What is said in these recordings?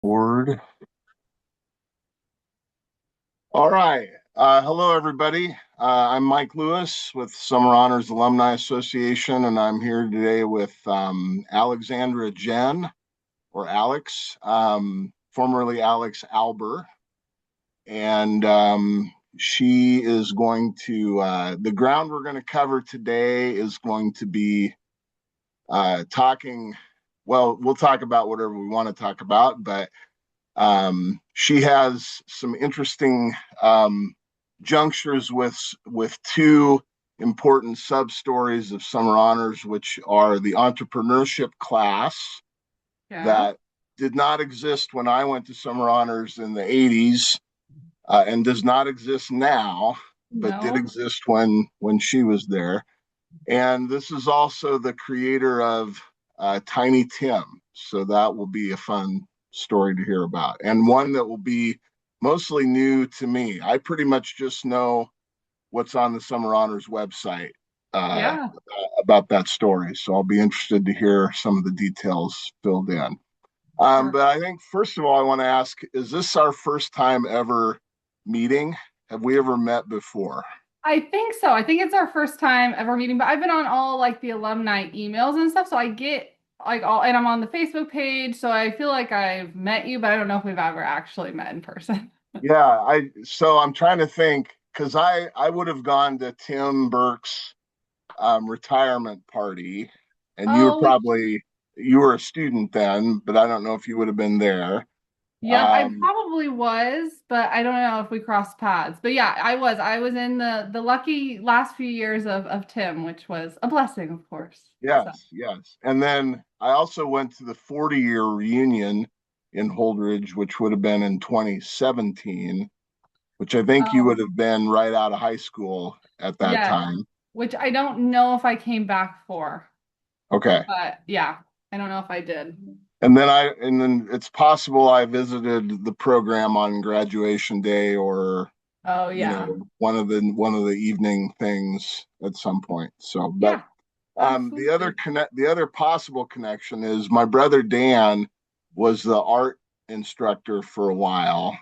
Word. All right. Hello, everybody. I'm Mike Lewis with Summer Honors Alumni Association, and I'm here today with Alexandra Jenn, or Alex, formerly Alex Alber. And she is going to, the ground we're going to cover today is going to be talking, well, we'll talk about whatever we want to talk about, but she has some interesting junctures with two important sub stories of summer honors, which are the entrepreneurship class Yeah. that did not exist when I went to summer honors in the 80s, and does not exist now, but did No. exist when she was there. And this is also the creator of Tiny Tim. So that will be a fun story to hear about, and one that will be mostly new to me. I pretty much just know what's on the Summer Honors website Yeah. about that story. So I'll be interested to hear some of the details filled in. Sure. But I think, first of all, I want to ask, is this our first time ever meeting? Have we ever met before? I think so. I think it's our first time ever meeting, but I've been on all like the alumni emails and stuff, so I get like all, and I'm on the Facebook page, so I feel like I've met you, but I don't know if we've ever actually met in person. Yeah, so I'm trying to think because I would have gone to Tim Burke's retirement party, and Oh, you were a student then, but I don't know if you would have been there. yep, I Um, probably was, but I don't know if we crossed paths. But yeah, I was. I was in the lucky last few years of Tim, which was a blessing, of course. So, yes, yes, and then I also went to the 40-year reunion in Holdrege, which would have been in 2017, which I think you would oh, have been right out of high school at that yes, time. which I don't know if I came back for. Okay. But yeah, I don't know if I did. And then it's possible I visited the program on graduation day, or Oh yeah. one of the evening things at some point. So, but Yeah, absolutely. the other possible connection is my brother Dan was the art instructor for a while,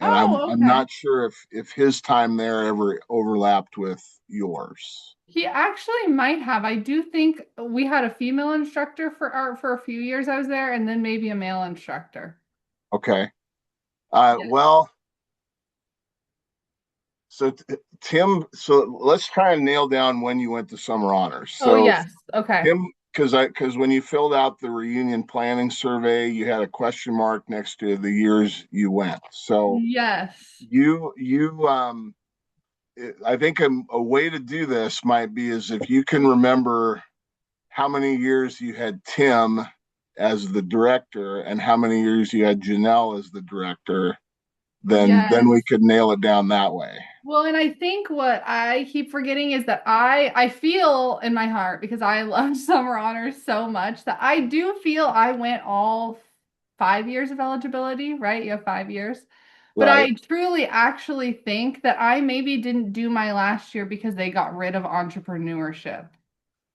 and Oh, I'm okay. not sure if his time there ever overlapped with yours. He actually might have. I do think we had a female instructor for art for a few years I was there, and then maybe a male instructor. Okay. Yeah. Well, so Tim, so let's try and nail down when you went to summer honors. Oh, So yes. Okay. Tim, because when you filled out the reunion planning survey, you had a question mark next to the years you went. So Yes. you I think a way to do this might be is if you can remember how many years you had Tim as the director and how many years you had Janelle as the director, then we Yes. could nail it down that way. Well, and I think what I keep forgetting is that I feel in my heart because I love summer honors so much that I do feel I went all 5 years of eligibility, right? You have 5 years. But Right. I truly actually think that I maybe didn't do my last year because they got rid of entrepreneurship.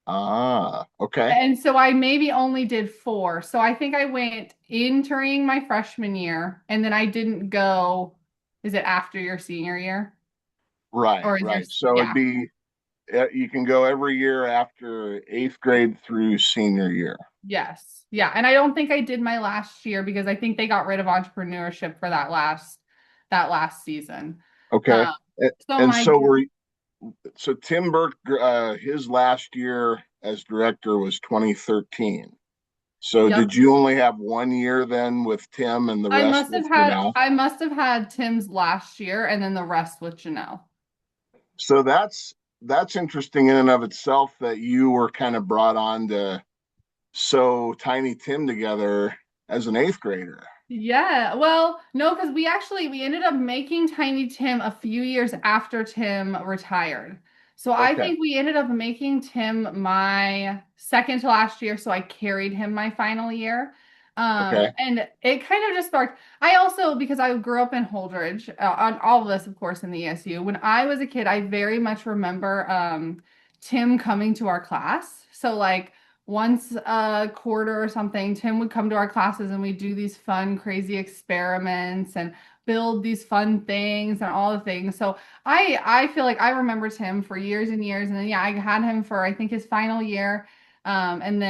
Ah, okay. And so I maybe only did four. So I think I went entering my freshman year and then I didn't go, is it after your senior year? Right, Or is there, right. So it'd yeah. be you can go every year after eighth grade through senior year. Yes. Yeah. And I don't think I did my last year because I think they got rid of entrepreneurship for that last season. Okay. Um, And, so and my so were so Tim Burke, his last year as director was 2013. So yep. did you only have 1 year then with Tim and the I rest must have with had Janelle? I must have had Tim's last year and then the rest with Janelle. So that's interesting in and of itself that you were kind of brought on to sew Tiny Tim together as an eighth grader. Yeah, well, no, because we ended up making Tiny Tim a few years after Tim retired. So I Okay. think we ended up making Tim my second to last year, so I carried him my final year. Okay. And it kind of just sparked. I also, because I grew up in Holdrege, on all of this, of course, in the ESU. When I was a kid, I very much remember Tim coming to our class. So like once a quarter or something, Tim would come to our classes and we'd do these fun, crazy experiments and build these fun things and all the things. So I feel like I remember Tim for years and years. And then yeah, I had him for I think his final year. And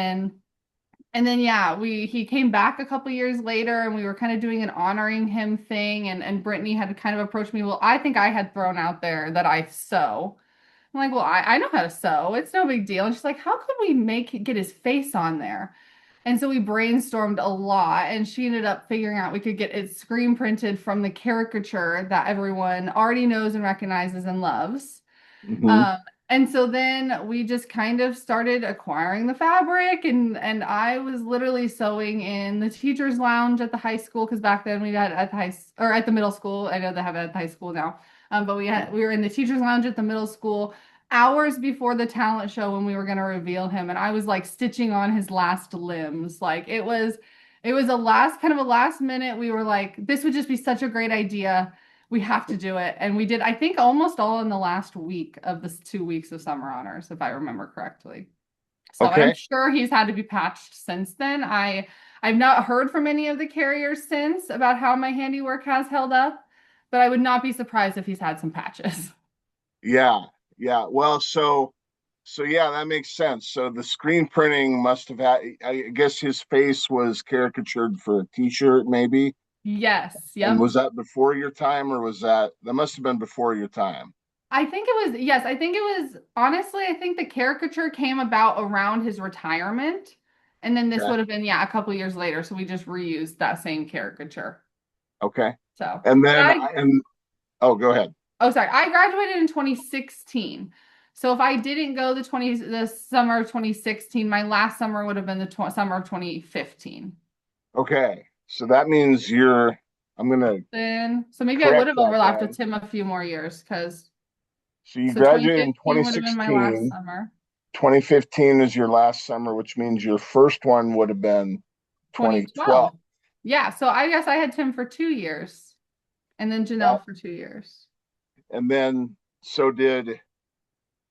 then yeah, we he came back a couple years later and we were kind of doing an honoring him thing and Brittany had kind of approached me. Well, I think I had thrown out there that I sew. I'm like, well, I know how to sew. It's no big deal. And she's like, how could we get his face on there? And so we brainstormed a lot, and she ended up figuring out we could get it screen printed from the caricature that everyone already knows and recognizes and loves. Hmm. Um, and so then we just kind of started acquiring the fabric, and I was literally sewing in the teachers' lounge at the high school because back then we had at the or at the middle school. I know they have it at the high school now, but we were in the teachers' lounge at the middle school hours before the talent show when we were going to reveal him, and I was like stitching on his last limbs. Like it was a last kind of a last minute. We were like, this would just be such a great idea, we have to do it. And we did, I think, almost all in the last week of this 2 weeks of summer honors, if I remember correctly. So, and I'm Okay. sure he's had to be patched since then. I've not heard from any of the carriers since about how my handiwork has held up, but I would not be surprised if he's had some patches. Yeah. Yeah. Well, so yeah, that makes sense. So the screen printing must have had, I guess his face was caricatured for a t-shirt, maybe. Yes, And yep. was that before your time or was that must have been before your time? I think it was, yes, I think it was, honestly, I think the caricature came about around his retirement. And then this Okay. would have been, yeah, a couple years later. So we just reused that same caricature. Okay. So, And but then, and oh, go ahead. oh, sorry, I graduated in 2016. So if I didn't go the summer of 2016, my last summer would have been the summer of 2015. Okay. So that means I'm going to Then, so maybe I would correct have that overlapped with guy. Tim a few more years because, So you so graduated in 2015 would have been my last 2016. summer. 2015 is your last summer, which means your first one would have been 2012. 2012. Yeah, so I guess I had Tim for 2 years and then Yeah. Janelle for 2 years. And then, so did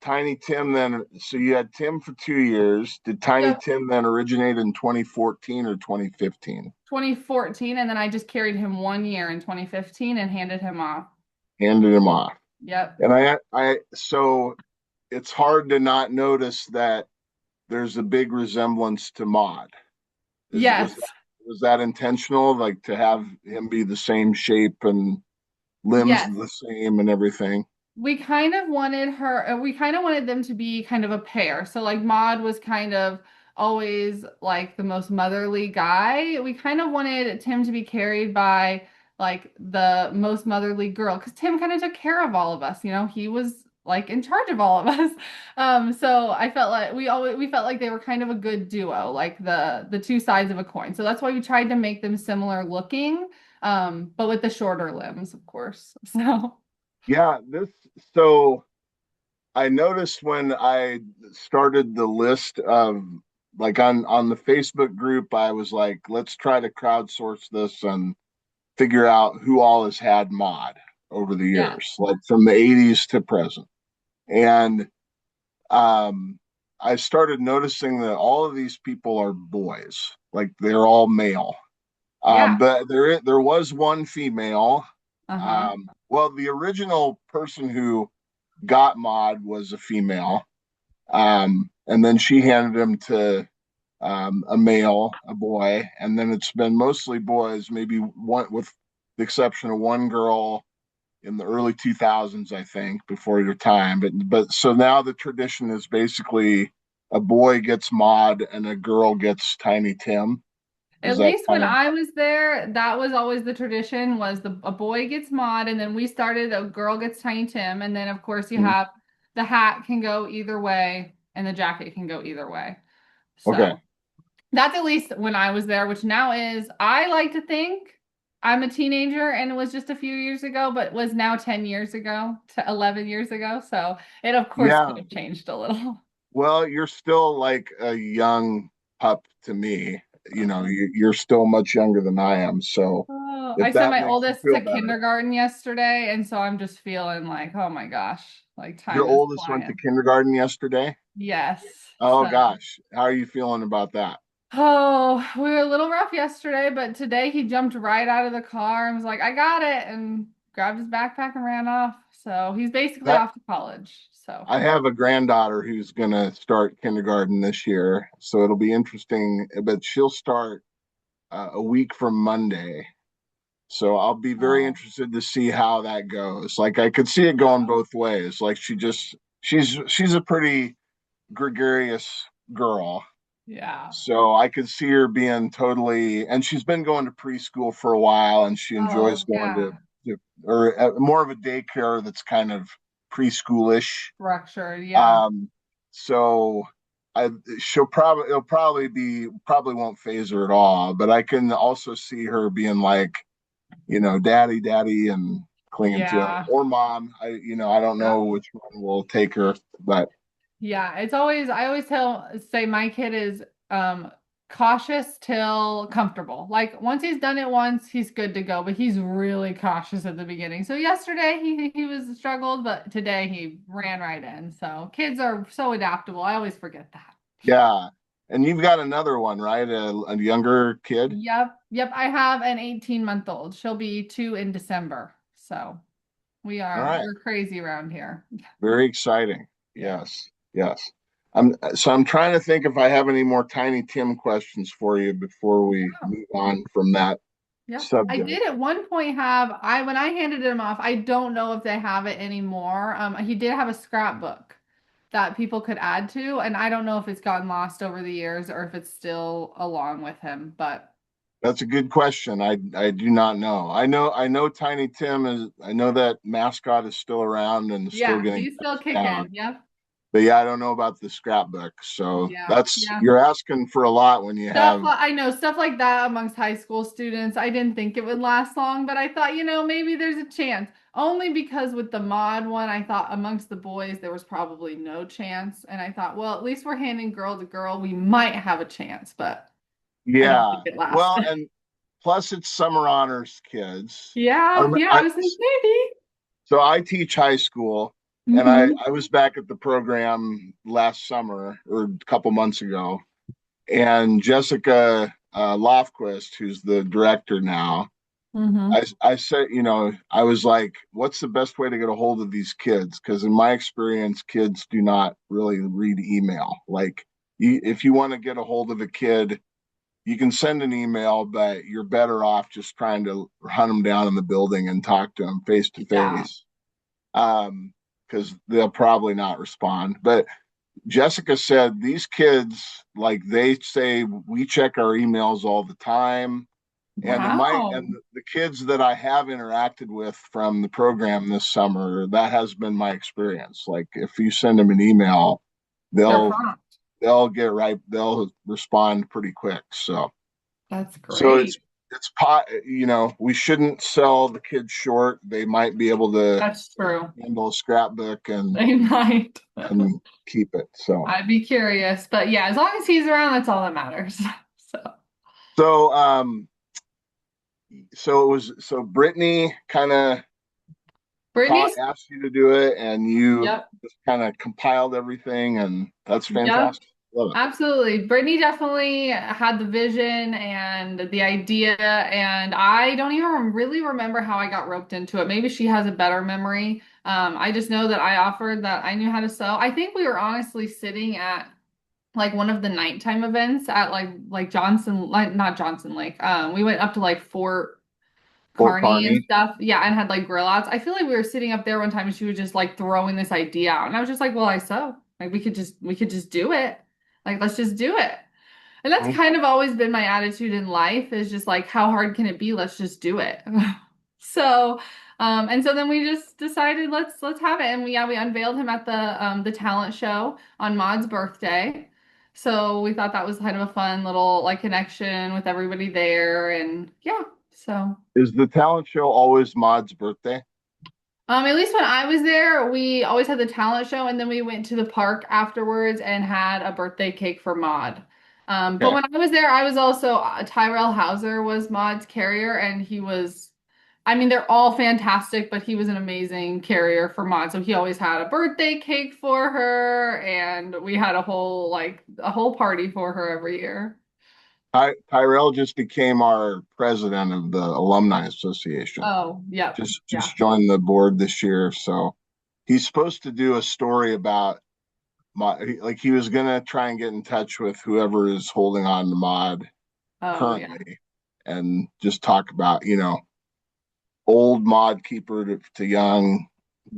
Tiny Tim then? So you had Tim for 2 years. Did Tiny Yep, Tim then originate in 2014 or 2015? 2014, and then I just carried him 1 year in 2015 and handed him off. Handed him off. Yep. And so it's hard to not notice that there's a big resemblance to Maud. Is Yes. was that intentional? Like to have him be the same shape and limbs Yes. the same and everything? We kind of wanted them to be kind of a pair. So like Maud was kind of always like the most motherly guy. We kind of wanted Tim to be carried by like the most motherly girl because Tim kind of took care of all of us. You know, he was like in charge of all of us. So I felt like we felt like they were kind of a good duo, like the two sides of a coin. So that's why we tried to make them similar looking, but with the shorter limbs, of course. So. Yeah, so I noticed when I started the list of like on the Facebook group, I was like, let's try to crowdsource this and figure out who all has had mod over the Yeah. years, like from the 80s to present. And um I started noticing that all of these people are boys, like they're all male. Yeah. But there was one female. Uh-huh. Well, the original person who got mod was a female. And then she handed him to a male, a boy, and then it's been mostly boys, maybe one with the exception of one girl in the early 2000s, I think, before your time. But so now the tradition is basically a boy gets mod and a girl gets Tiny Tim. Is At that least kind when of I was there, that was always the tradition was a boy gets Maud and then we started a girl gets Tiny Tim and then of course you have the hat can go either way and the jacket can go either way. okay? So that's at least when I was there, which now is I like to think I'm a teenager and it was just a few years ago, but was now 10 years ago to 11 years ago. So it of course could Yeah. have changed a little. Well, you're still like a young pup to me. You know, you're still much younger than I am. So, Oh, if I sent that my makes you oldest feel to better. kindergarten yesterday, and so I'm just feeling like, oh my gosh, like Your time is oldest went to flying. kindergarten yesterday. Yes. Oh So, gosh, how are you feeling about that? oh, we were a little rough yesterday, but today he jumped right out of the car and was like, I got it, and grabbed his backpack and ran off. So he's basically That off to college. So, I have a granddaughter who's going to start kindergarten this year, so it'll be interesting. But she'll start a week from Monday, so I'll be very oh, interested to see how that goes. Like I could see it going yeah. both ways. Like she's a pretty gregarious girl. Yeah. So I could see her being totally, and she's been going to preschool for a while, and she enjoys Oh, going yeah. to or more of a daycare that's kind of preschoolish. Structured. Yeah. Um, so I it'll probably won't phase her at all, but I can also see her being like, daddy, daddy, and clinging to it, Yeah. or mom. I don't know Yep. which one will take her, but Yeah, I always say my kid is um cautious till comfortable. Like once he's done it once, he's good to go, but he's really cautious at the beginning. So yesterday he was struggled, but today he ran right in. So kids are so adaptable. I always forget that. yeah. And you've got another one, right? A younger kid. Yep. Yep, I have an 18-month-old. She'll be 2 in December. So All right. we're crazy around here. Very exciting. Yeah. Yes. Yes. I'm trying to think if I have any more Tiny Tim questions for you before we move on from that Yeah. I subject. did at one point have I when I handed him off, I don't know if they have it anymore. He did have a scrapbook that people could add to, and I don't know if it's gotten lost over the years or if it's still along with him, but That's a good question. I do not know. I know Tiny Tim is. I know that mascot is still around and still yeah, getting he's still passed down. kicking. Yep. But yeah, I don't know about the scrapbook. So Yeah. that's Yeah. you're asking for a lot when you have. I know stuff like that amongst high school students. I didn't think it would last long, but I thought, maybe there's a chance. Only because with the mod one, I thought amongst the boys there was probably no chance. And I thought, well, at least we're handing girl to girl. We might have a chance, but I don't Yeah. think it Well, lasted. and plus it's summer honors kids. Yeah, Um, yeah, I I, was like, maybe. so I teach high school, and I Hmm. I was back at the program last summer or a couple months ago, and Jessica Lofquist, who's the director now, Hmm. I said, I was like, what's the best way to get a hold of these kids? Because in my experience, kids do not really read email. Like, if you want to get a hold of a kid, you can send an email, but you're better off just trying to hunt them down in the building and talk to them face to Yeah. face, because they'll probably not respond. But Jessica said these kids, like they say, we check our emails all the time. And Wow. the kids that I have interacted with from the program this summer, that has been my experience. Like if you send them an email, They're they'll prompt. they'll respond pretty quick. That's So great. it's pot. We shouldn't sell the kids short. They might be able to That's true. handle a scrapbook and They might. and keep it. So I'd be curious, but yeah, as long as he's around, that's all that matters. So, so um so Brittany kind of taught Brittany's, asked you to do it, and you yep, just kind of compiled everything, and that's yep, fantastic. Love it. absolutely. Brittany definitely had the vision and the idea, and I don't even really remember how I got roped into it. Maybe she has a better memory. I just know that I offered that I knew how to sew. I think we were honestly sitting at like one of the nighttime events at like Johnson, like not Johnson Lake. We went up to like Fort Fort Carney and Kearney. stuff. Yeah, and had like grill outs. I feel like we were sitting up there one time and she was just like throwing this idea out. And I was just like, well, I sew. Like we could just do it. Like let's just do it. And that's Mhm. kind of always been my attitude in life is just like how hard can it be? Let's just do it. So and so then we just decided let's have it. And we unveiled him at the talent show on Maud's birthday. So we thought that was kind of a fun little like connection with everybody there and yeah. So Is the talent show always Maud's birthday? at least when I was there, we always had the talent show, and then we went to the park afterwards and had a birthday cake for Maud. But Okay. when I was there, I was also Tyrell Hauser was Maud's carrier, and I mean, they're all fantastic, but he was an amazing carrier for Maud. So he always had a birthday cake for her, and we had a whole party for her every year. Tyrell just became our president of the Alumni Association. Oh, yep. Yeah. Just joined the board this year. So he's supposed to do a story about like he was gonna try and get in touch with whoever is holding on to Mod Oh, yeah. currently and just talk about, old Mod keeper to young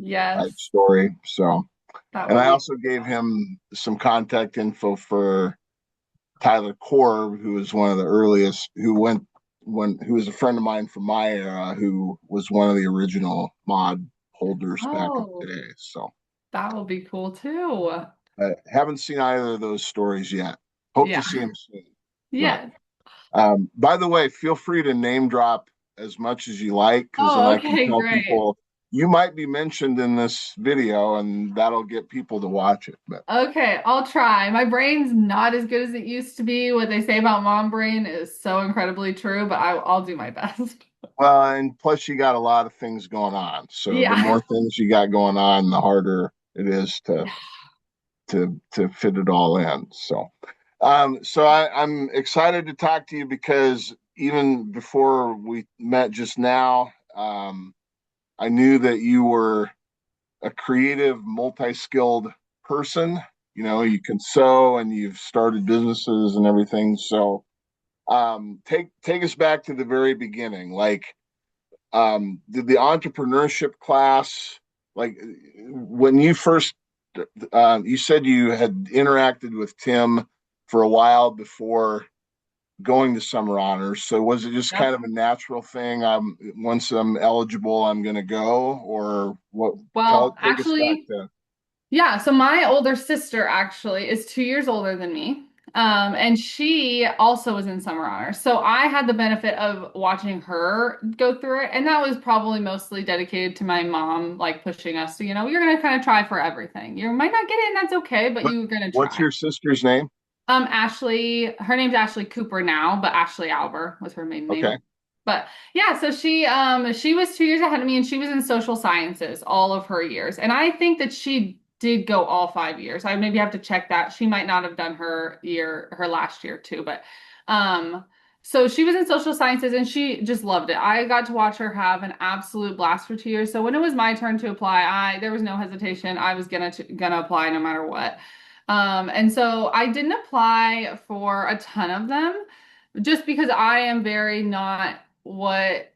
type Yes. story. So, That and would I be also gave him some contact info for Tyler Korb, who was one of the earliest, who was a friend of mine from my era, who was one of the original Mod holders back in the Oh, day. So that would be cool too. I haven't seen either of those stories yet. Hope to Yeah. see them soon. But Yes. by the way, feel free to name drop as much as you like, because then Oh, I can okay, tell great. people you might be mentioned in this video, and that'll get people to watch it. But Okay, I'll try. My brain's not as good as it used to be. What they say about mom brain is so incredibly true, but I'll do my best. well, and plus you got a lot of things going on. So the Yeah. more things you got going on, the harder it is to fit it all in. So I'm excited to talk to you because even before we met just now, I knew that you were a creative, multi-skilled person. You can sew and you've started businesses and everything. So take us back to the very beginning. Like, did the entrepreneurship class, like when you first, you said you had interacted with Tim for a while before going to summer honors. So was it just kind Yep. of a natural thing? Once I'm eligible, I'm going to go, or what? Well, Take us back actually, to. yeah, so my older sister actually is 2 years older than me. And she also was in summer honors. So I had the benefit of watching her go through it. And that was probably mostly dedicated to my mom, like pushing us. So, you're going to kind of try for everything. You might not get it, and that's okay, but What you're going to What's try. your sister's name? Ashley, her name's Ashley Cooper now, but Ashley Alber was her maiden Okay. name. But yeah, so she was 2 years ahead of me, and she was in social sciences all of her years. And I think that she did go all 5 years. I maybe have to check that. She might not have done her last year too, but um so she was in social sciences and she just loved it. I got to watch her have an absolute blast for 2 years. So when it was my turn to apply, I there was no hesitation. I was gonna apply no matter what. And so I didn't apply for a ton of them just because I am very not what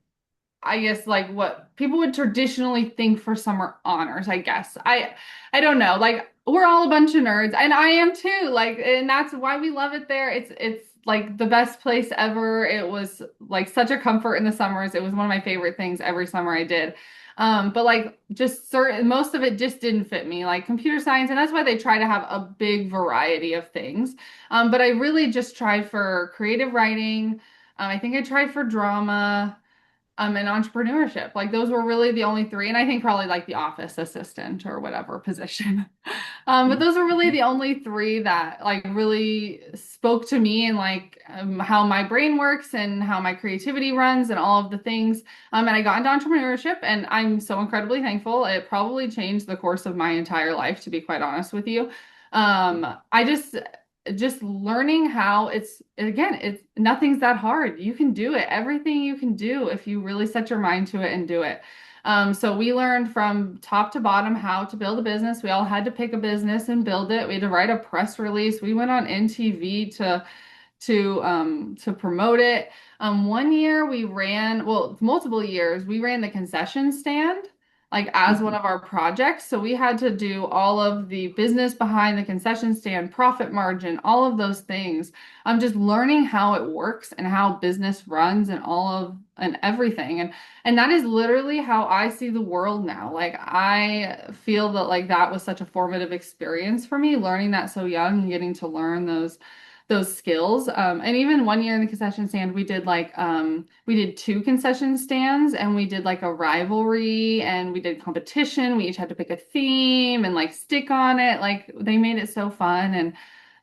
I guess like what people would traditionally think for summer honors, I guess. I don't know. Like we're all a bunch of nerds and I am too. Like and that's why we love it there. It's like the best place ever. It was like such a comfort in the summers. It was one of my favorite things every summer I did. But like just certain most of it just didn't fit me, like computer science, and that's why they try to have a big variety of things. But I really just tried for creative writing. I think I tried for drama and entrepreneurship. Like those were really the only three. And I think probably like the office assistant or whatever position. But those are really the only three that like really spoke to me and like how my brain works and how my creativity runs and all of the things. And I got into entrepreneurship and I'm so incredibly thankful. It probably changed the course of my entire life, to be quite honest with you. I just learning how it's nothing's that hard. You can do it. Everything you can do if you really set your mind to it and do it. So we learned from top to bottom how to build a business. We all had to pick a business and build it. We had to write a press release. We went on NTV to promote it. One year we ran, well, multiple years, we ran the concession stand like as one of our projects. So we had to do all of the business behind the concession stand, profit margin, all of those things. I'm just learning how it works and how business runs and all of and everything. And that is literally how I see the world now. Like I feel that like that was such a formative experience for me, learning that so young and getting to learn those skills. And even one year in the concession stand, we did two concession stands and we did like a rivalry and we did competition. We each had to pick a theme and like stick on it. Like they made it so fun. And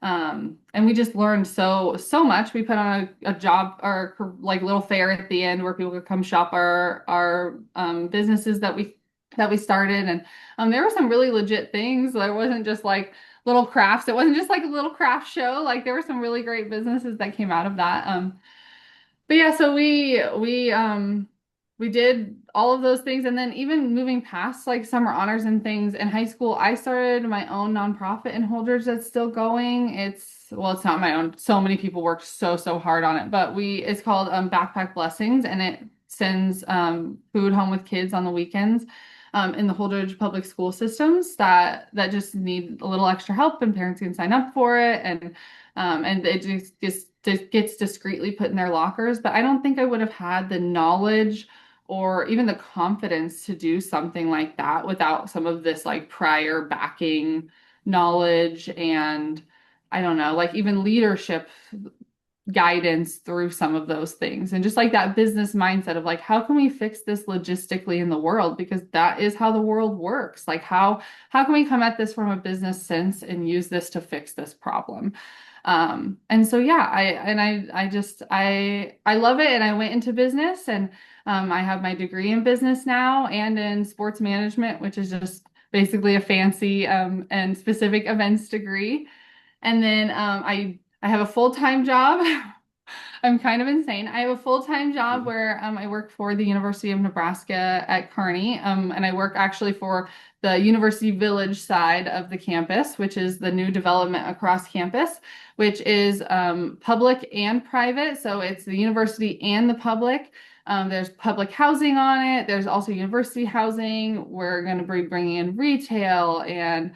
And we just learned so much. We put on a job or like little fair at the end where people could come shop our businesses that we started. And there were some really legit things. There wasn't just like little crafts. It wasn't just like a little craft show. Like there were some really great businesses that came out of that. But yeah, so we did all of those things, and then even moving past like summer honors and things in high school, I started my own nonprofit in Holdrege that's still going. It's not my own. So many people worked so hard on it, but we it's called Backpack Blessings, and it sends food home with kids on the weekends. In the Holdrege public school systems that just need a little extra help, and parents can sign up for it, and it just gets discreetly put in their lockers. But I don't think I would have had the knowledge or even the confidence to do something like that without some of this like prior backing knowledge and I don't know, like even leadership guidance through some of those things and just like that business mindset of like how can we fix this logistically in the world because that is how the world works, like how can we come at this from a business sense and use this to fix this problem. And so yeah, I love it, and I went into business, and I have my degree in business now and in sports management, which is just basically a fancy and specific events degree. And then I have a full-time job. I'm kind of insane. I have a full-time job where I work for the University of Nebraska at Kearney, and I work actually for the University Village side of the campus, which is the new development across campus, which is public and private. So it's the university and the public. There's public housing on it. There's also university housing. We're going to be bringing in retail and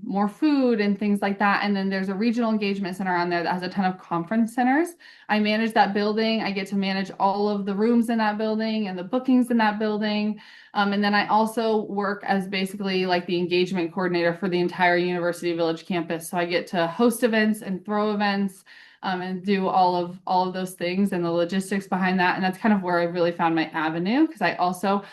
more food and things like that. And then there's a regional engagement center on there that has a ton of conference centers. I manage that building. I get to manage all of the rooms in that building and the bookings in that building. And then I also work as basically like the engagement coordinator for the entire University Village campus. So I get to host events and throw events. And do all of those things and the logistics behind that. And that's kind of where I really found my avenue because I also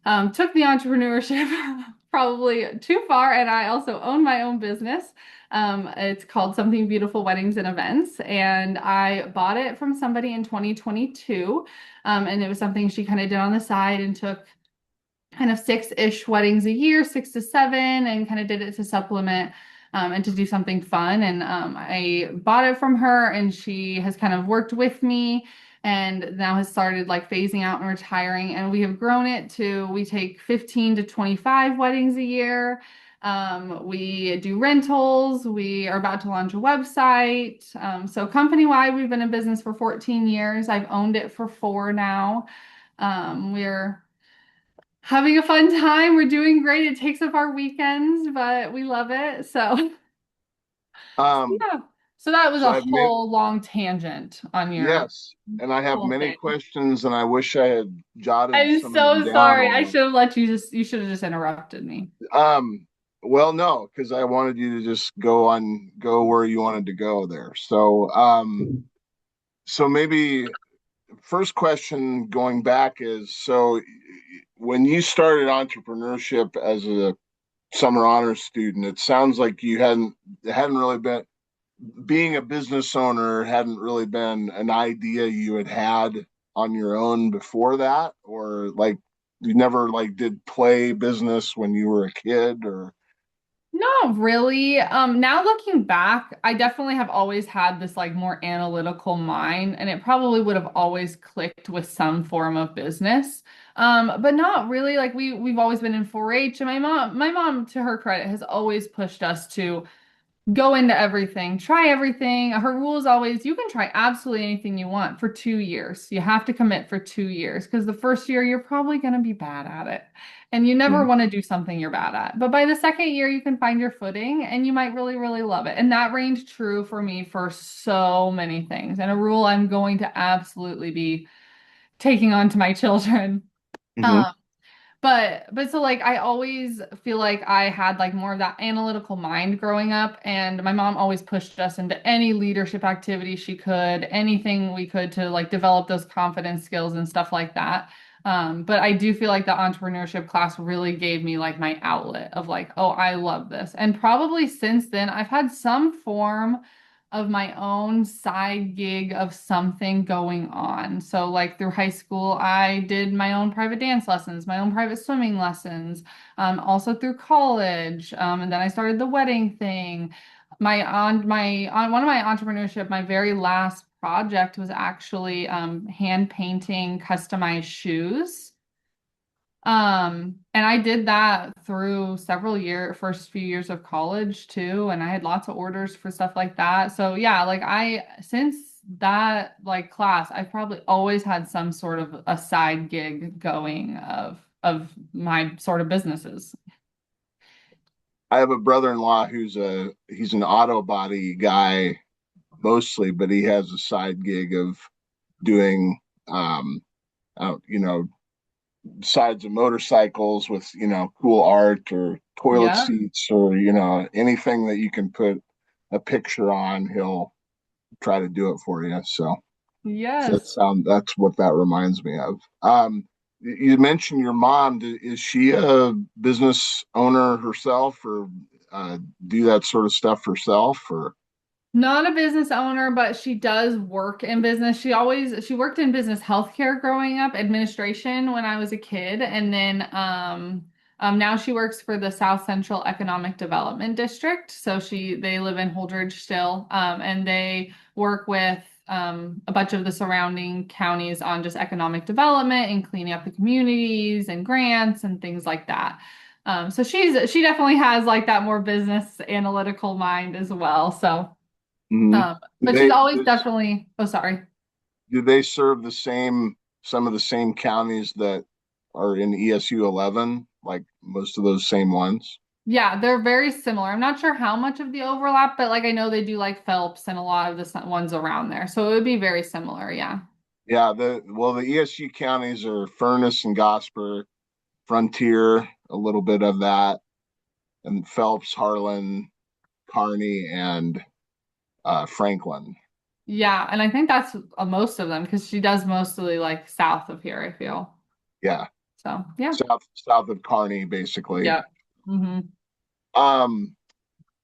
took the entrepreneurship probably too far, and I also own my own business. It's called Something Beautiful Weddings and Events, and I bought it from somebody in 2022. And it was something she kind of did on the side and took kind of six-ish weddings a year, 6 to 7, and kind of did it to supplement and to do something fun. And I bought it from her, and she has kind of worked with me and now has started like phasing out and retiring. And we have grown it to, we take 15 to 25 weddings a year. We do rentals. We are about to launch a website. So company-wide, we've been in business for 14 years. I've owned it for 4 now. We're having a fun time. We're doing great. It takes up our weekends, but we love it. So, Um, yeah. So that was so a I've made, whole long tangent on your yes, and I have whole many thing. questions, and I wish I had jotted I'm some of them so down sorry. I or, should have let you just, you should have just interrupted me. well, no, because I wanted you to just go where you wanted to go there. So maybe first question going back is, so when you started entrepreneurship as a summer honors student, it sounds like it hadn't really been being a business owner hadn't really been an idea you had on your own before that, or like you never like did play business when you were a kid, or Not really. Now looking back, I definitely have always had this like more analytical mind, and it probably would have always clicked with some form of business. But not really. Like we've always been in 4-H, and my mom, to her credit, has always pushed us to go into everything, try everything. Her rule is always you can try absolutely anything you want for 2 years. You have to commit for 2 years because the first year you're probably going to be bad at it. And you never want to do something you're bad at. But by the second year, you can find your footing and you might really, really love it. And that reigned true for me for so many things. And a rule I'm going to absolutely be taking on to my children. mm-hmm. Um, but so like I always feel like I had like more of that analytical mind growing up, and my mom always pushed us into any leadership activity she could, anything we could to like develop those confidence skills and stuff like that. But I do feel like the entrepreneurship class really gave me like my outlet of like, oh, I love this. And probably since then I've had some form of my own side gig of something going on. So, like through high school, I did my own private dance lessons, my own private swimming lessons, also through college. And then I started the wedding thing. One of my entrepreneurship, my very last project was actually hand painting customized shoes. And I did that through first few years of college too, and I had lots of orders for stuff like that. So yeah, like since that like class, I've probably always had some sort of a side gig going of my sort of businesses. I have a brother-in-law he's an auto body guy mostly, but he has a side gig of doing you know, sides of motorcycles with, cool art or toilet Yeah. seats or, anything that you can put a picture on, he'll try to do it for you. So Yes. that's what that reminds me of. You mentioned your mom. Is she a business owner herself, or do that sort of stuff herself? Or Not a business owner, but she does work in business. She worked in business healthcare growing up, administration when I was a kid, and then now she works for the South Central Economic Development District. So they live in Holdrege still, and they work with a bunch of the surrounding counties on just economic development and cleaning up the communities and grants and things like that. So she definitely has like that more business analytical mind as well. So. mhm. do But she's they always definitely, oh, sorry. do they serve some of the same counties that are in ESU 11, like most of those same ones? Yeah, they're very similar. I'm not sure how much of the overlap, but like I know they do like Phelps and a lot of the ones around there. So it would be very similar. Yeah. Yeah, the ESU counties are Furnace and Gosper, Frontier, a little bit of that, and Phelps, Harlan, Kearney, and Franklin. Yeah. And I think that's most of them because she does mostly like south of here, I feel. Yeah, So yeah. south of Kearney, basically. Yeah. Hmm. Um,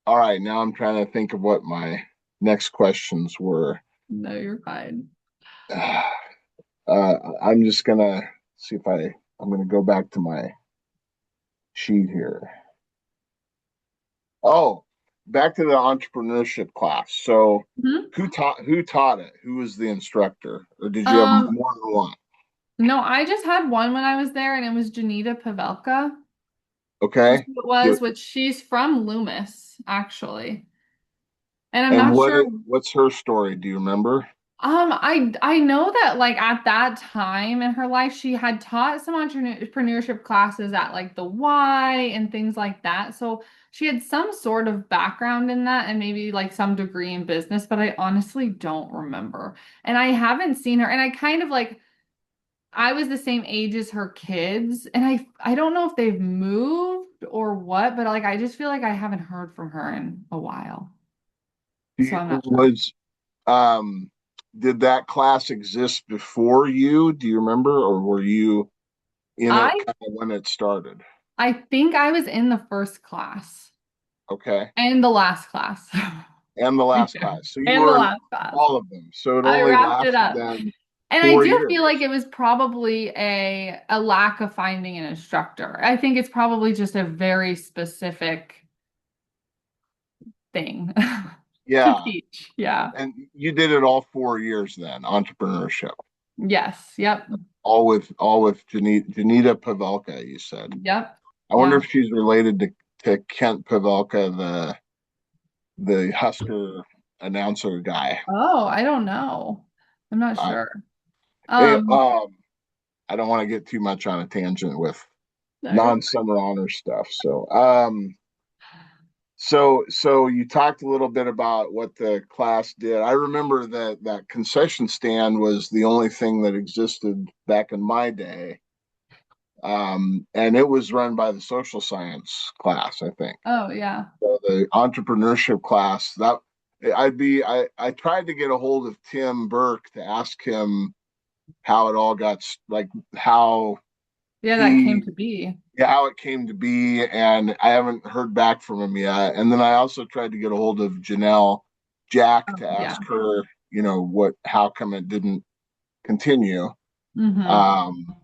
all right, now I'm trying to think of what my next questions were. No, you're fine. I'm just gonna see if I'm gonna go back to my sheet here. Oh, back to the entrepreneurship class. So Mhm. who taught it? Who was the instructor? Or did you have Um, more than one? no, I just had one when I was there, and it was Janita Pavelka. Okay. It Do, was, which she's from Loomis, actually. And I'm and not sure. what's her story? Do you remember? I know that like at that time in her life, she had taught some entrepreneurship classes at like the Y and things like that. So she had some sort of background in that and maybe like some degree in business, but I honestly don't remember. And I haven't seen her. And I kind of like I was the same age as her kids, and I don't know if they've moved or what, but like I just feel like I haven't heard from her in a while. So I'm not sure. Was um did that class exist before you? Do you remember, or were you in it I kind of when it started? I think I was in the first class Okay. and the last class. And the Right last there. class. So you And the were in last class. all of them. So it I only wrapped it lasted up. then And I four do feel like years. it was probably a lack of finding an instructor. I think it's probably just a very specific thing to Yeah. teach. Yeah. And you did it all 4 years then, entrepreneurship. Yes. Yep. All with Janita Pavelka, you said. Yep. I wonder Yeah. if she's related to Kent Pavelka, the Husker announcer guy. Oh, I don't know. I'm not I sure. it, Um, I don't want to get too much on a tangent with no, you're non-summer honor stuff. So you talked a little bit about what the class did. I remember that concession stand was the only thing that existed back in my day. And it was run by the social science class, I think. Oh, yeah. So the entrepreneurship class that I tried to get a hold of Tim Burke to ask him how it all got like how Yeah, that came he to be. yeah, how it came to be, and I haven't heard back from him yet. And then I also tried to get a hold of Janelle Jack Oh, to yeah. ask her, what, how come it didn't continue. Mm-hmm. Um,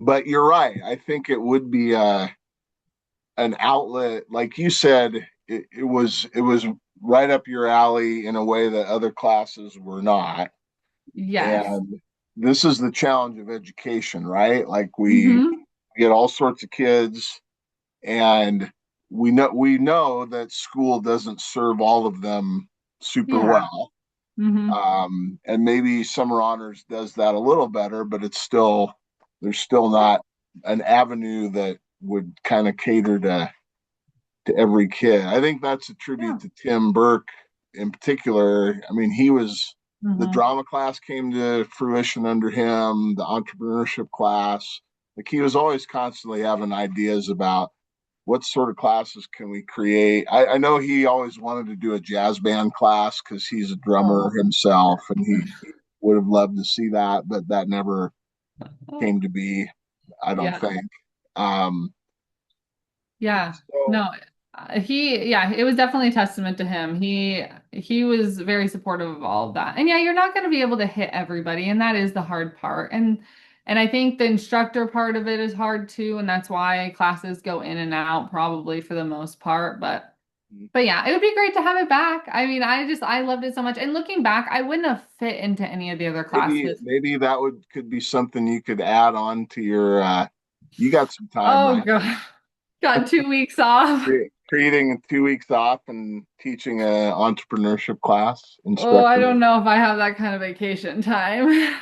but you're right. I think it would be an outlet, like you said. It was right up your alley in a way that other classes were not. Yes. And this is the challenge of education, right? Like we Mm-hmm. get all sorts of kids, and we know that school doesn't serve all of them super Yeah. well. Mm-hmm. And maybe summer honors does that a little better, but there's still not an avenue that would kind of cater to every kid. I think that's a Yeah. tribute to Tim Burke in particular. I mean, the Mm-hmm. drama class came to fruition under him, the entrepreneurship class. Like he was always constantly having ideas about what sort of classes can we create. I know he always wanted to do a jazz band class because he's a drummer Oh. himself, and he would have loved to see that, but that never came to be, I don't Yeah. think. Um, Yeah. so No, yeah, it was definitely a testament to him. He was very supportive of all of that. And yeah, you're not going to be able to hit everybody, and that is the hard part. And I think the instructor part of it is hard too, and that's why classes go in and out probably for the most part. But yeah, it would be great to have it back. I mean, I loved it so much. And looking back, I wouldn't have fit into any of the other maybe classes. maybe that would could be something you could add on to your you got some time, Oh right? God. Got 2 weeks off. Creating 2 weeks off and teaching a entrepreneurship class, Oh, I instructing. don't know if I have that kind of vacation time.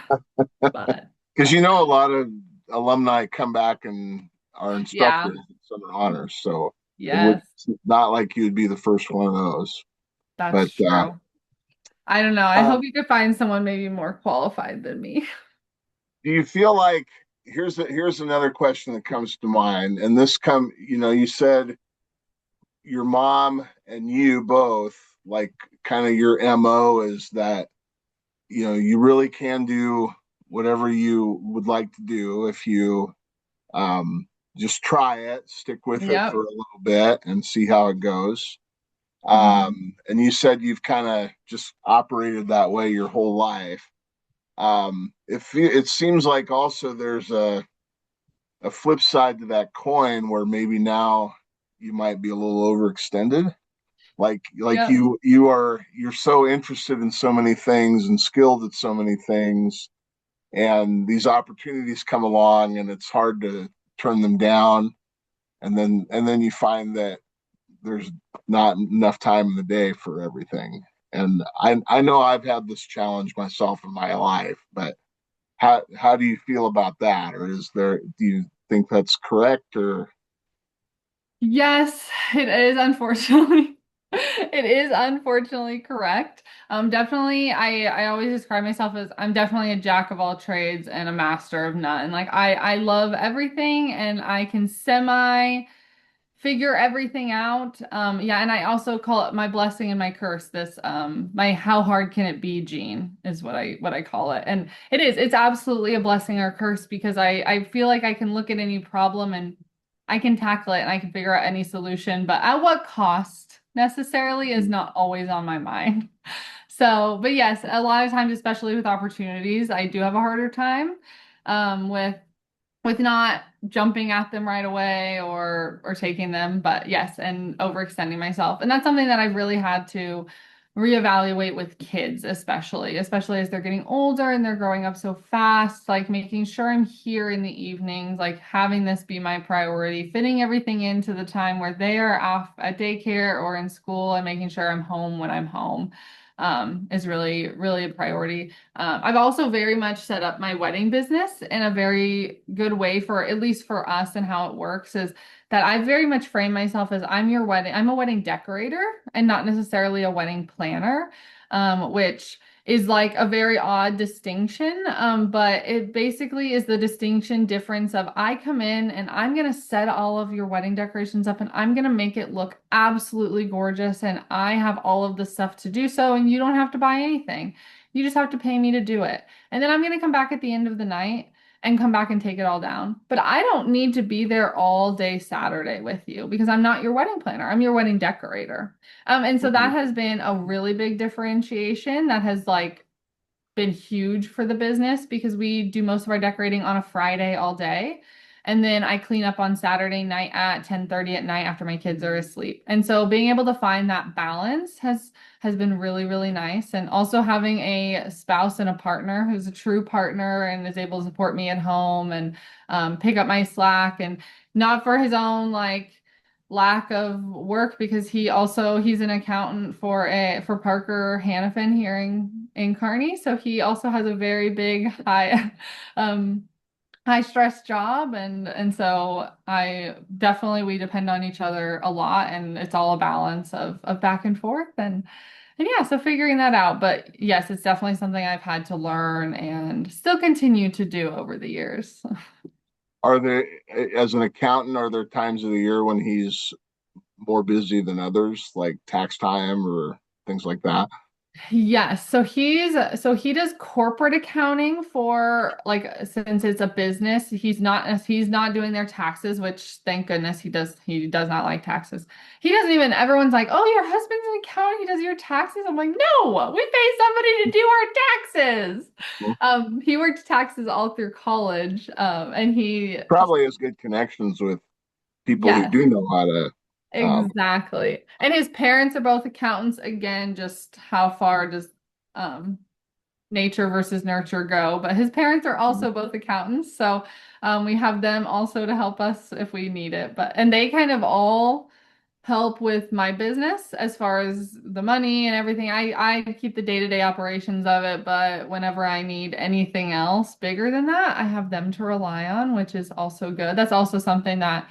But Because a lot of alumni come back and are yeah, instructors in summer honors, so yes, it's not like you'd be the first one of those. that's But true. I don't know. I uh, hope you could find someone maybe more qualified than me. do you feel like here's another question that comes to mind, and this come you said your mom and you both, like, kind of your MO is that you really can do whatever you would like to do if you um, just try it, stick with it for Yep. a little bit and see how it goes. Mhm. And you said you've kind of just operated that way your whole life. It seems like also there's a flip side to that coin where maybe now you might be a little overextended. Like Yep. you're so interested in so many things and skilled at so many things, and these opportunities come along and it's hard to turn them down, and then you find that there's not enough time in the day for everything. And I know I've had this challenge myself in my life, but how do you feel about that? Or do you think that's correct? Or Yes, it is unfortunately. It is unfortunately correct. Definitely, I always describe myself as I'm definitely a jack of all trades and a master of none. Like I love everything and I can semi figure everything out. Yeah, and I also call it my blessing and my curse. This my how hard can it be gene is what I call it. And it's absolutely a blessing or curse because I feel like I can look at any problem and I can tackle it and I can figure out any solution, but at what cost necessarily is not always on my mind. So, but yes, a lot of times, especially with opportunities, I do have a harder time with not jumping at them right away or taking them, but yes, and overextending myself. And that's something that I've really had to reevaluate with kids, especially as they're getting older and they're growing up so fast, like making sure I'm here in the evenings, like having this be my priority, fitting everything into the time where they are off at daycare or in school and making sure I'm home when I'm home. Is really, really a priority. I've also very much set up my wedding business in a very good way for at least for us and how it works is that I very much frame myself as I'm a wedding decorator and not necessarily a wedding planner, which is like a very odd distinction. But it basically is the distinction difference of I come in and I'm gonna set all of your wedding decorations up and I'm gonna make it look absolutely gorgeous and I have all of the stuff to do so and you don't have to buy anything. You just have to pay me to do it. And then I'm gonna come back at the end of the night and come back and take it all down. But I don't need to be there all day Saturday with you because I'm not your wedding planner. I'm your wedding decorator. And so that Mhm. has been a really big differentiation that has like been huge for the business because we do most of our decorating on a Friday all day. And then I clean up on Saturday night at 10:30 at night after my kids are asleep. And so being able to find that balance has been really, really nice. And also having a spouse and a partner who's a true partner and is able to support me at home and pick up my slack and not for his own like lack of work because he's an accountant for Parker Hannafin here in Kearney. So he also has a very big um high stress job and so I definitely we depend on each other a lot and it's all a balance of back and forth and yeah, so figuring that out. But yes, it's definitely something I've had to learn and still continue to do over the years. Are there, as an accountant, are there times of the year when he's more busy than others, like tax time or things like that? Yes, so he does corporate accounting for like since it's a business, he's not doing their taxes, which thank goodness he does not like taxes. He doesn't even everyone's like, "Oh, your husband's an accountant, he does your taxes." I'm like, "No, we pay somebody to do our taxes." Well, He worked taxes all through college. And he probably has good connections with people who yes. do know how to. Exactly. And his parents are both accountants. Again, just how far does um, nature versus nurture go? But his parents are also both accountants. So we have them also to help us if we need it. And they kind of all help with my business as far as the money and everything. I keep the day-to-day operations of it, but whenever I need anything else bigger than that, I have them to rely on, which is also good. That's also something that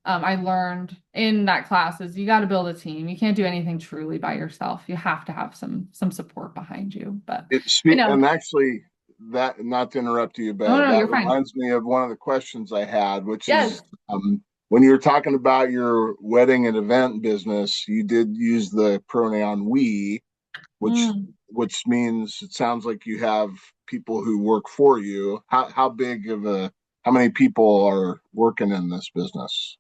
I learned in that class is you got to build a team. You can't do anything truly by yourself. You have to have some support behind you. But I know. And actually, that, not to interrupt you, Oh but no, that you're fine. reminds me of one of the questions I had, which Yes. is when you were talking about your wedding and event business, you did use the pronoun we, which Mm. means it sounds like you have people who work for you. How big of a how many people are working in this business?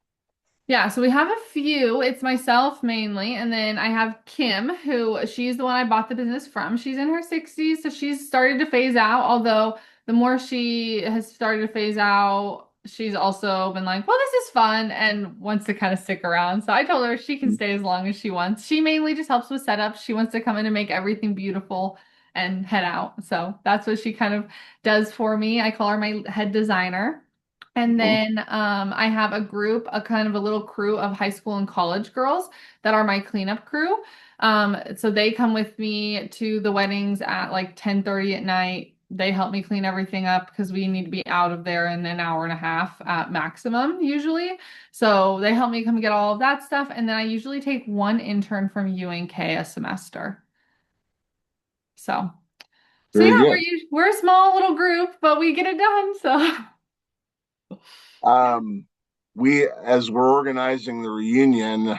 Yeah, so we have a few. It's myself mainly, and then I have Kim, who she's the one I bought the business from. She's in her 60s, so she's started to phase out, although the more she has started to phase out, she's also been like, "Well, this is fun," and wants to kind of stick around. So I told her she can stay as long as she wants. She mainly just helps with setup. She wants to come in and make everything beautiful and head out. So that's what she kind of does for me. I call her my head designer. And Mhm. then I have a group, a kind of a little crew of high school and college girls that are my cleanup crew. So they come with me to the weddings at like 10:30 at night. They help me clean everything up because we need to be out of there in an hour and a half at maximum usually. So they help me come get all of that stuff. And then I usually take one intern from UNK a semester. So, so Very yeah, good. we're a small little group, but we get it done. So, Um, as we're organizing the reunion,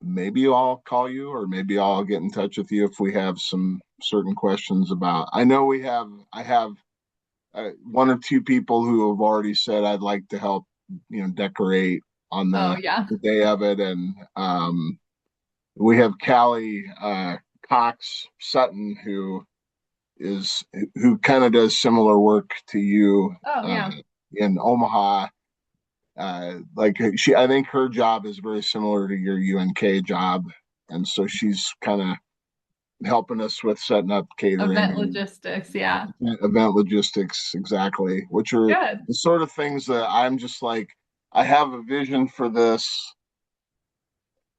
maybe I'll call you, or maybe I'll get in touch with you if we have some certain questions about. I know I have one or two people who have already said I'd like to help, decorate on oh yeah. the day of it, and we have Callie Cox Sutton who kind of does similar work to you Oh yeah. in Omaha. Like I think her job is very similar to your UNK job, and so she's kind of helping us with setting up catering Event and logistics, yeah. event logistics, exactly, which are Good. the sort of things that I'm just like, I have a vision for this.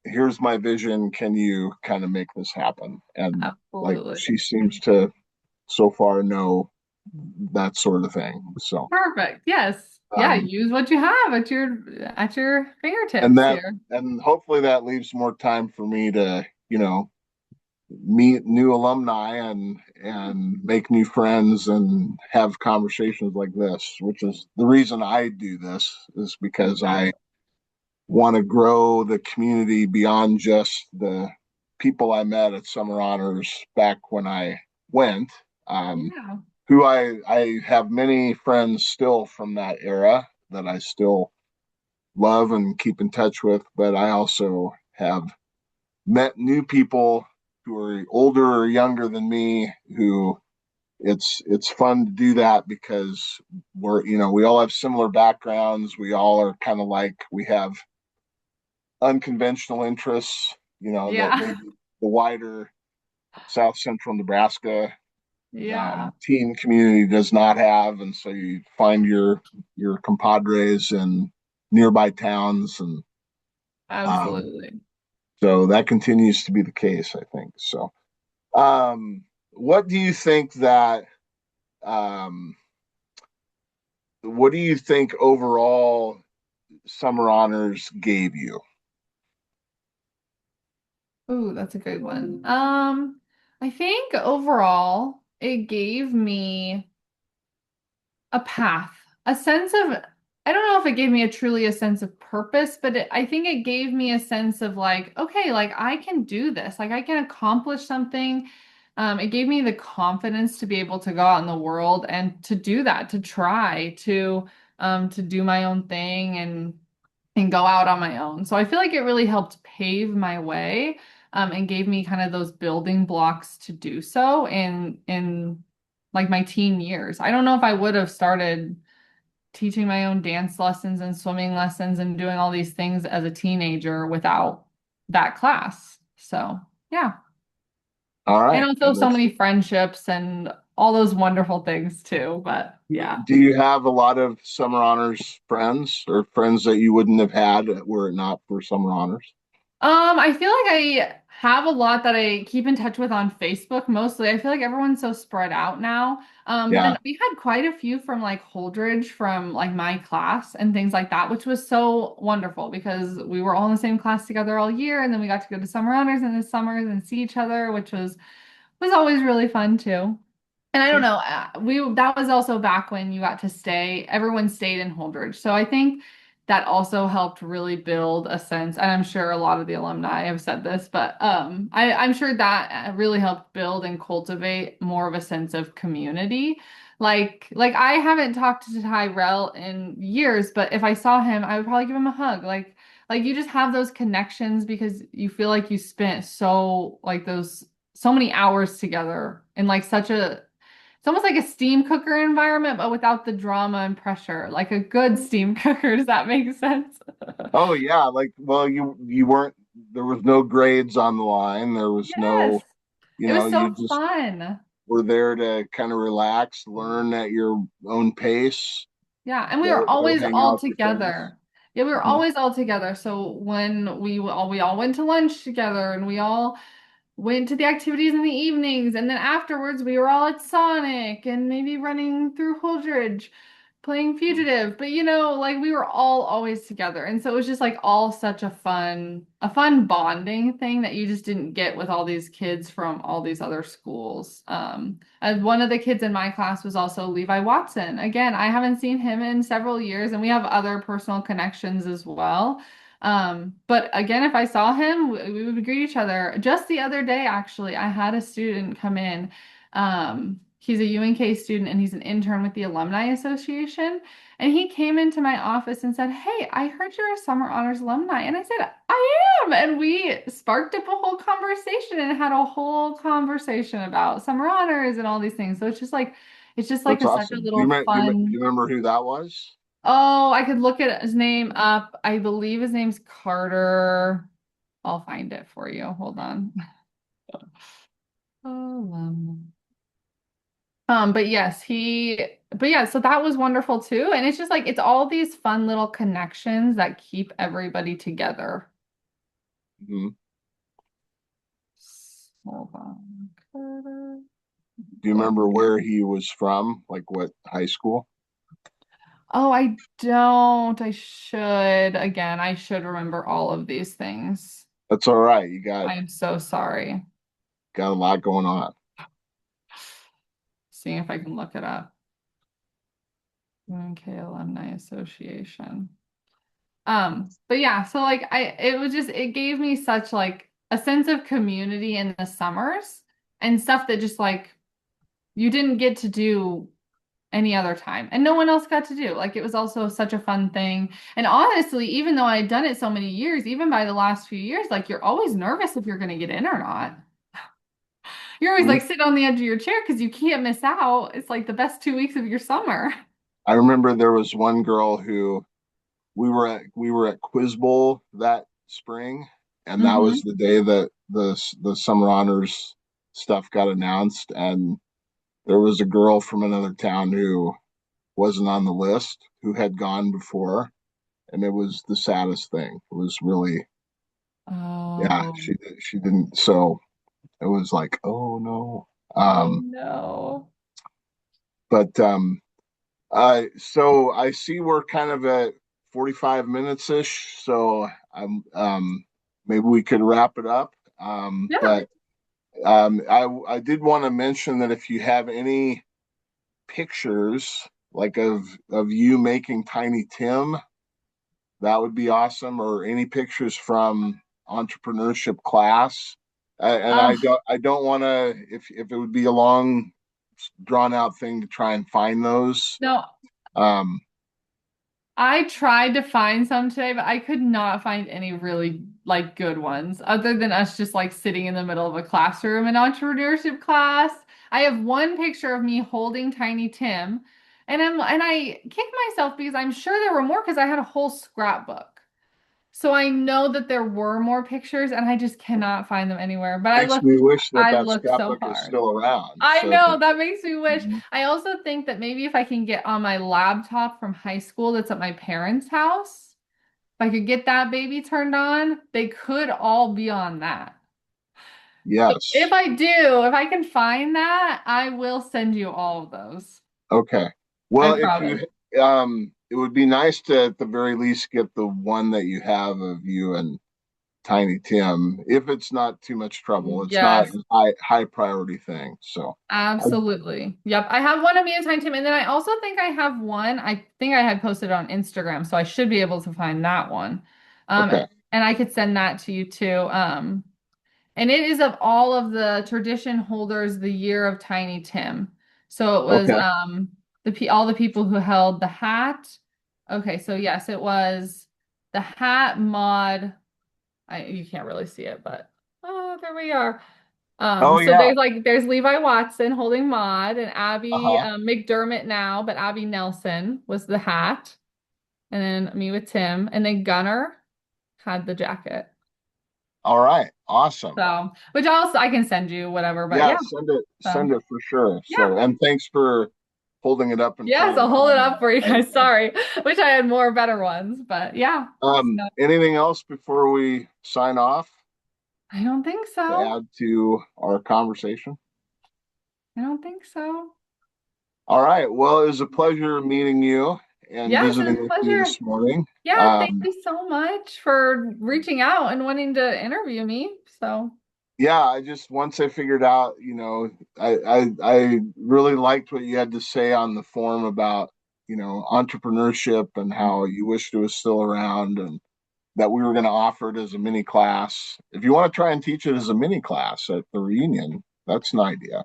Here's my vision. Can you kind of make this happen? And like Absolutely. she seems to so far know that sort of thing. So, Perfect. Yes. Yeah, um, use what you have at your and fingertips that, here. and hopefully that leaves more time for me to, meet new alumni and make new friends and have conversations like this, which is the reason I do this, is because Yeah. I want to grow the community beyond just the people I met at Summer Honors back when I went. Um, Yeah. who I have many friends still from that era that I still love and keep in touch with, but I also have met new people who are older or younger than me who it's fun to do that because we all have similar backgrounds. We all are kind of like, we have unconventional interests, that Yeah. maybe the wider South Central Nebraska Yeah. teen community does not have, and so you find your compadres in nearby towns, and um, Absolutely. so that continues to be the case, I think. So, what do you think that? Um, what do you think overall Summer Honors gave you? Ooh, that's a good one. I think overall it gave me a path, a sense of, I don't know if it gave me a sense of purpose, but I think it gave me a sense of like, okay, like I can do this, like I can accomplish something. It gave me the confidence to be able to go out in the world and to do that, to try to do my own thing and go out on my own. So I feel like it really helped pave my way, and gave me kind of those building blocks to do so in like my teen years. I don't know if I would have started teaching my own dance lessons and swimming lessons and doing all these things as a teenager without that class. So, yeah. All And right, also and so that's. many friendships and all those wonderful things too. But yeah. Do you have a lot of Summer Honors friends or friends that you wouldn't have had were it not for Summer Honors? I feel like I have a lot that I keep in touch with on Facebook mostly. I feel like everyone's so spread out now. But then Yeah. we had quite a few from like Holdrege from like my class and things like that, which was so wonderful because we were all in the same class together all year, and then we got to go to summer honors in the summers and see each other, which was always really fun too. And I don't know, we that was also back when you got to stay, everyone stayed in Holdrege. So I think that also helped really build a sense, and I'm sure a lot of the alumni have said this, but I'm sure that really helped build and cultivate more of a sense of community. Like I haven't talked to Tyrell in years, but if I saw him, I would probably give him a hug. Like you just have those connections because you feel like you spent so many hours together in like such a it's almost like a steam cooker environment, but without the drama and pressure, like a good steam cooker. Does that make sense? Oh yeah, like, well, you weren't, there was no grades on the line. There was Yes. no, It was you so just fun. were there to kind of relax, learn at your own pace, Yeah, and we were go always hang all out with your friends. together. Yeah, we were Mhm. always all together. So when we all went to lunch together and we all went to the activities in the evenings, and then afterwards we were all at Sonic and maybe running through Holdridge playing fugitive, but like we were all always together, and so it was just like all such a fun bonding thing that you just didn't get with all these kids from all these other schools. And one of the kids in my class was also Levi Watson. Again, I haven't seen him in several years, and we have other personal connections as well. But again, if I saw him, we would greet each other. Just the other day, actually, I had a student come in. He's a UNK student and he's an intern with the Alumni Association. And he came into my office and said, "Hey, I heard you're a Summer Honors alumni." And I said, "I am." And we sparked up a whole conversation and had a whole conversation about Summer Honors and all these things. So it's just like That's such a awesome. little Do fun. you remember who that was? Oh, I could look at his name up. I believe his name's Carter. I'll find it for you. Hold on. But yes, but yeah, so that was wonderful too. And it's just like, it's all these fun little connections that keep everybody together. Mhm. Hold on. Carter. Do you Look. remember where he was from? Like what high school? Oh, I don't. I should. Again, I should remember all of these things. That's all right. You got I am so sorry. got a lot going on. Seeing if I can look it up. UNK Alumni Association. But yeah, so like it was just it gave me such like a sense of community in the summers and stuff that just like you didn't get to do any other time and no one else got to do. Like it was also such a fun thing. And honestly, even though I had done it so many years, even by the last few years, like you're always nervous if you're going to get in or not. You're always Mhm. like sitting on the edge of your chair because you can't miss out. It's like the best 2 weeks of your summer. I remember there was one girl who we were at Quiz Bowl that spring, and that was Hmm. the day that the summer honors stuff got announced, and there was a girl from another town who wasn't on the list who had gone before, and it was the saddest thing. It was really, yeah, Oh, she didn't. So it was like, oh no. oh Um, no. but so I see we're kind of at 45 minutes ish. So maybe we could wrap it up. Yeah. But I did want to mention that if you have any pictures like of you making Tiny Tim, that would be awesome. Or any pictures from entrepreneurship class. And Uh, I don't want to, if it would be a long drawn out thing to try and find those. no, Um, I tried to find some today, but I could not find any really like good ones other than us just like sitting in the middle of a classroom in entrepreneurship class. I have one picture of me holding Tiny Tim, and I kicked myself because I'm sure there were more because I had a whole scrapbook. So I know that there were more pictures and I just cannot find them anywhere. But Makes me wish that I that looked so scrapbook is hard. still around. I So know that, that makes me wish. mhm. I also think that maybe if I can get on my laptop from high school that's at my parents' house, if I could get that baby turned on, they could all be on that. If Yes. I do, if I can find that, I will send you all of those. Okay. I Well, if you, promise. it would be nice to at the very least get the one that you have of you and Tiny Tim, if it's not too much trouble. It's not Yes. a high priority thing. So, I, Absolutely. Yep. I have one of me and Tiny Tim, and then I also think I have one. I think I had posted on Instagram, so I should be able to find that one. Um, okay. and I could send that to you too. And it is of all of the tradition holders the year of Tiny Tim. So it was Okay. all the people who held the hat. Okay, so yes, it was the hat mod. You can't really see it, but oh, there we are. Oh So yeah. there's Levi Watson holding Maud and Abby Uh-huh. McDermott now, but Abby Nelson was the hat, and then me with Tim, and then Gunner had the jacket. All right. Awesome. So which also I can send you whatever, but Yeah, yeah. So send it for sure. yeah. So, and thanks for holding it up in front Yes, of the I'll hold it up camera. for you I guys. Sorry. Wish I had more better ones, but yeah. So, Anything else before we sign off I don't think to so. add to our conversation? I don't think so. All right. Well, it was a pleasure meeting you and Yes, it was visiting a with you pleasure. this morning. Yeah, thank you so much for reaching out and wanting to interview me. So, Yeah, I just once I figured out, I really liked what you had to say on the forum about, entrepreneurship and how you wished it was still around and that we were going to offer it as a mini class. If you want to try and teach it as a mini class at the reunion, that's an idea.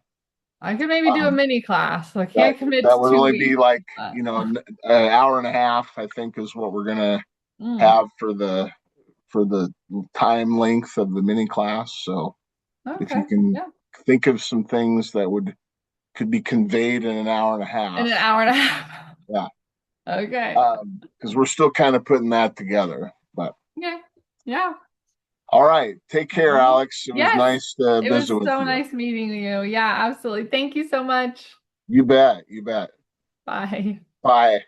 I could maybe do a Um, mini class. I that can't commit that to would two only be weeks. like, But, an hour and a half, I think is what we're going to mm, have for the time length of the mini class. So if you okay. can Yeah. think of some things that would could be conveyed in an hour and a In an half. hour and a half. Yeah. Okay. Because we're still kind of putting that together. But Okay. Yeah. all right. Take care, Mhm. Alex. It was Yes. nice to It was visit with so you. nice meeting you. Yeah, absolutely. Thank you so much. You bet. You bet. Bye. Bye.